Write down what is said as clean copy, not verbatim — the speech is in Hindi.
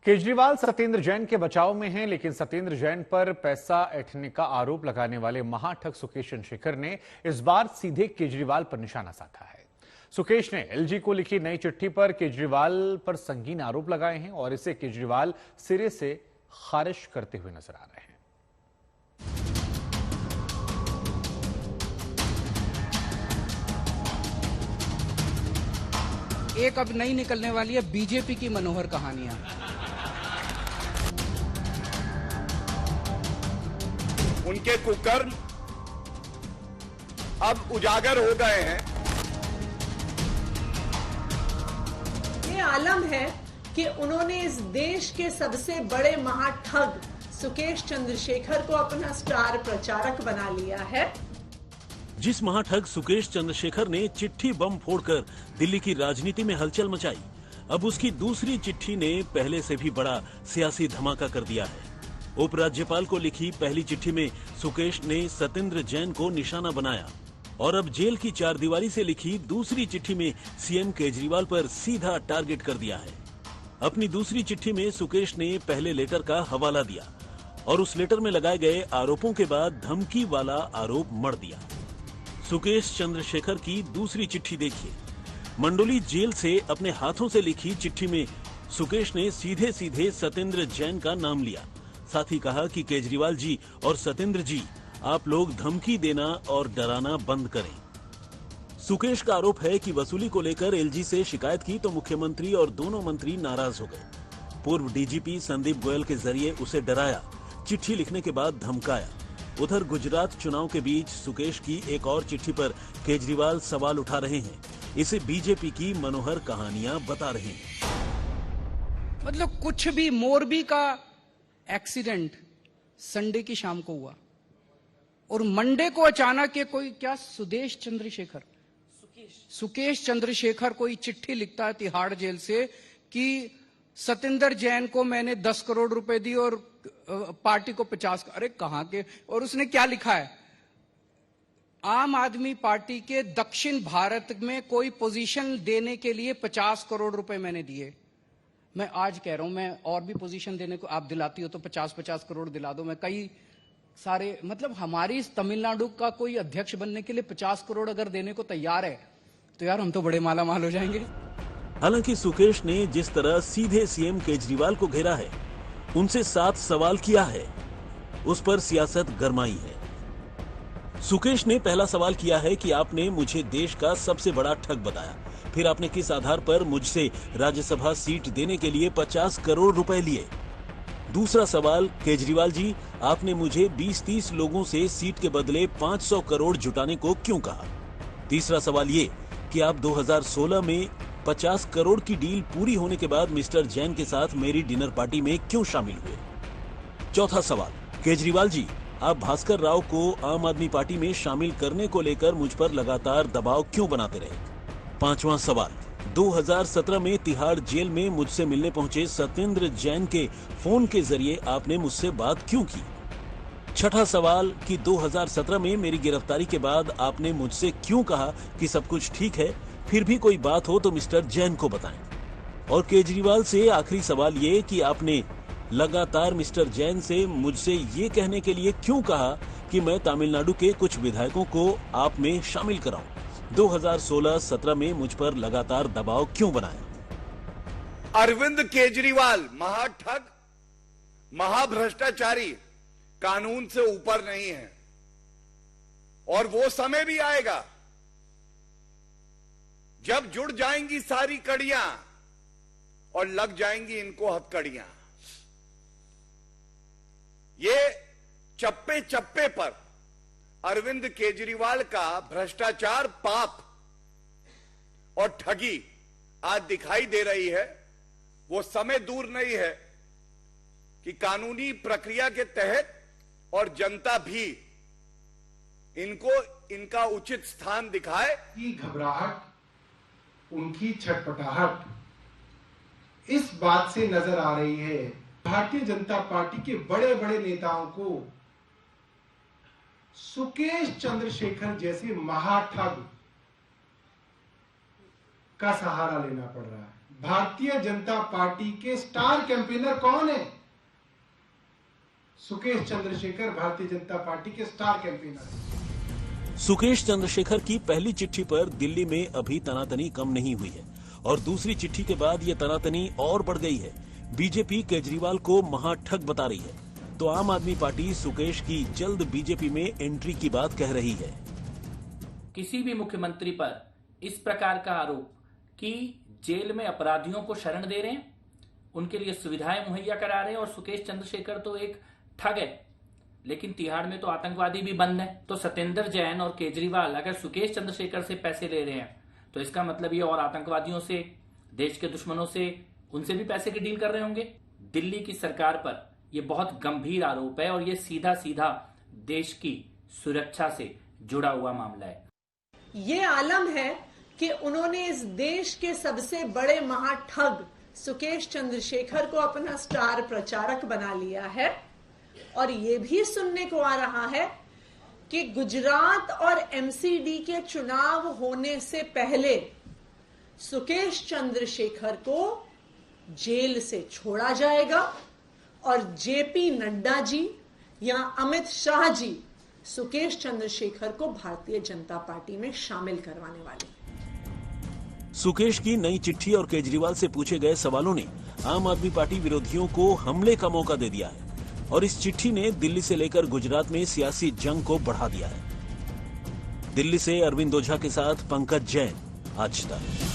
केजरीवाल सत्येंद्र जैन के बचाव में हैं, लेकिन सत्येंद्र जैन पर पैसा ऐंठने का आरोप लगाने वाले महाठग सुकेश चंद्रशेखर ने इस बार सीधे केजरीवाल पर निशाना साधा है। सुकेश ने एलजी को लिखी नई चिट्ठी पर केजरीवाल पर संगीन आरोप लगाए हैं और इसे केजरीवाल सिरे से खारिज करते हुए नजर आ रहे हैं। एक अब नई निकलने वाली है बीजेपी की मनोहर कहानियां। उनके कुकर्म अब उजागर हो गए हैं। ये आलम है कि उन्होंने इस देश के सबसे बड़े महाठग सुकेश चंद्रशेखर को अपना स्टार प्रचारक बना लिया है। जिस महाठग सुकेश चंद्रशेखर ने चिट्ठी बम फोड़कर दिल्ली की राजनीति में हलचल मचाई, अब उसकी दूसरी चिट्ठी ने पहले से भी बड़ा सियासी धमाका कर दिया है। उपराज्यपाल को लिखी पहली चिट्ठी में सुकेश ने सत्येंद्र जैन को निशाना बनाया और अब जेल की चारदीवारी से लिखी दूसरी चिट्ठी में सीएम केजरीवाल पर सीधा टारगेट कर दिया है। अपनी दूसरी चिट्ठी में सुकेश ने पहले लेटर का हवाला दिया और उस लेटर में लगाए गए आरोपों के बाद धमकी वाला आरोप मढ़ दिया। सुकेश चंद्रशेखर की दूसरी चिट्ठी देखिए। मंडोली जेल से अपने हाथों से लिखी चिट्ठी में सुकेश ने सीधे सीधे सत्येंद्र जैन का नाम लिया। साथ ही कहा कि केजरीवाल जी और सत्येंद्र जी, आप लोग धमकी देना और डराना बंद करें। सुकेश का आरोप है कि वसूली को लेकर एलजी से शिकायत की तो मुख्यमंत्री और दोनों मंत्री नाराज हो गए। पूर्व डीजीपी संदीप गोयल के जरिए उसे डराया, चिट्ठी लिखने के बाद धमकाया। उधर गुजरात चुनाव के बीच सुकेश की एक और चिट्ठी पर केजरीवाल सवाल उठा रहे हैं। इसे बीजेपी की मनोहर कहानियां बता रहे हैं। मतलब कुछ भी मोरबी का एक्सीडेंट संडे की शाम को हुआ और मंडे को अचानक के कोई क्या सुकेश चंद्रशेखर कोई चिट्ठी लिखता है तिहाड़ जेल से कि सत्येंद्र जैन को मैंने 10 करोड़ रुपए दी और पार्टी को 50। अरे कहां के? और उसने क्या लिखा है? आम आदमी पार्टी के दक्षिण भारत में कोई पोजीशन देने के लिए 50 करोड़ रुपए मैंने दिए। मैं आज कह रहा हूं, मैं और भी पोजीशन देने को आप दिलाती हो तो 50-50 करोड़ दिला दो। मैं कई सारे, मतलब हमारी तमिलनाडु का कोई अध्यक्ष बनने के लिए 50 करोड़ अगर देने को तैयार है तो यार हम तो बड़े माला माल हो जाएंगे। हालांकि सुकेश ने जिस तरह सीधे सीएम केजरीवाल को घेरा है, उनसे 7 सवाल किया है, उस पर सियासत गरमाई है। सुकेश ने पहला सवाल किया है कि आपने मुझे देश का सबसे बड़ा ठग बताया, फिर आपने किस आधार पर मुझसे राज्यसभा सीट देने के लिए 50 करोड़ रुपए लिए। दूसरा सवाल, केजरीवाल जी, आपने मुझे 20-30 लोगों से सीट के बदले 500 करोड़ जुटाने को क्यों कहा। तीसरा सवाल ये कि आप 2016 में 50 करोड़ की डील पूरी होने के बाद मिस्टर जैन के साथ मेरी डिनर पार्टी में क्यों शामिल हुए। चौथा सवाल, केजरीवाल जी, आप भास्कर राव को आम आदमी पार्टी में शामिल करने को लेकर मुझ पर लगातार दबाव क्यों बनाते रहे। पांचवां सवाल, 2017 में तिहाड़ जेल में मुझसे मिलने पहुंचे सत्येंद्र जैन के फोन के जरिए आपने मुझसे बात क्यों की। छठा सवाल कि 2017 में मेरी गिरफ्तारी के बाद आपने मुझसे क्यों कहा कि सब कुछ ठीक है, फिर भी कोई बात हो तो मिस्टर जैन को बताएं। और केजरीवाल से आखिरी सवाल ये कि आपने लगातार मिस्टर जैन से मुझसे ये कहने के लिए क्यों कहा कि मैं तमिलनाडु के कुछ विधायकों को आप में शामिल कराऊं। 2016-17 में मुझ पर लगातार दबाव क्यों बनाया। अरविंद केजरीवाल महाठग, महाभ्रष्टाचारी, कानून से ऊपर नहीं है और वो समय भी आएगा जब जुड़ जाएंगी सारी कड़ियां और लग जाएंगी इनको हथकड़ियां। ये चप्पे चप्पे पर अरविंद केजरीवाल का भ्रष्टाचार, पाप और ठगी आज दिखाई दे रही है। वो समय दूर नहीं है कि कानूनी प्रक्रिया के तहत और जनता भी इनको इनका उचित स्थान दिखाए। की घबराहट, उनकी छटपटाहट इस बात से नजर आ रही है। भारतीय जनता पार्टी के बड़े बड़े नेताओं को सुकेश चंद्रशेखर जैसे महाठग का सहारा लेना पड़ रहा है। भारतीय जनता पार्टी के स्टार कैंपेनर कौन है? सुकेश चंद्रशेखर भारतीय जनता पार्टी के स्टार कैंपेनर है। सुकेश चंद्रशेखर की पहली चिट्ठी पर दिल्ली में अभी तनातनी कम नहीं हुई है और दूसरी चिट्ठी के बाद ये तनातनी और बढ़ गई है। बीजेपी केजरीवाल को महाठग बता रही है तो आम आदमी पार्टी सुकेश की जल्द बीजेपी में एंट्री की बात कह रही है। किसी भी मुख्यमंत्री पर इस प्रकार का आरोप कि जेल में अपराधियों को शरण दे रहे हैं, उनके लिए सुविधाएं मुहैया करा रहे हैं, और सुकेश चंद्रशेखर तो एक ठग है, लेकिन तिहाड़ में तो आतंकवादी भी बंद है। तो सत्येंद्र जैन और केजरीवाल अगर सुकेश चंद्रशेखर से पैसे ले रहे हैं तो इसका मतलब ये और आतंकवादियों से, देश के दुश्मनों से, उनसे भी पैसे की डील कर रहे होंगे। दिल्ली की सरकार पर यह बहुत गंभीर आरोप है और ये सीधा सीधा देश की सुरक्षा से जुड़ा हुआ मामला है। ये आलम है कि उन्होंने इस देश के सबसे बड़े महाठग सुकेश चंद्रशेखर को अपना स्टार प्रचारक बना लिया है। और ये भी सुनने को आ रहा है कि गुजरात और एमसीडी के चुनाव होने से पहले सुकेश चंद्रशेखर को जेल से छोड़ा जाएगा और जेपी नड्डा जी या अमित शाह जी सुकेश चंद्रशेखर को भारतीय जनता पार्टी में शामिल करवाने वाले। सुकेश की नई चिट्ठी और केजरीवाल से पूछे गए सवालों ने आम आदमी पार्टी विरोधियों को हमले का मौका दे दिया है और इस चिट्ठी ने दिल्ली से लेकर गुजरात में सियासी जंग को बढ़ा दिया है। दिल्ली से अरविंद ओझा के साथ पंकज जैन, आज तक।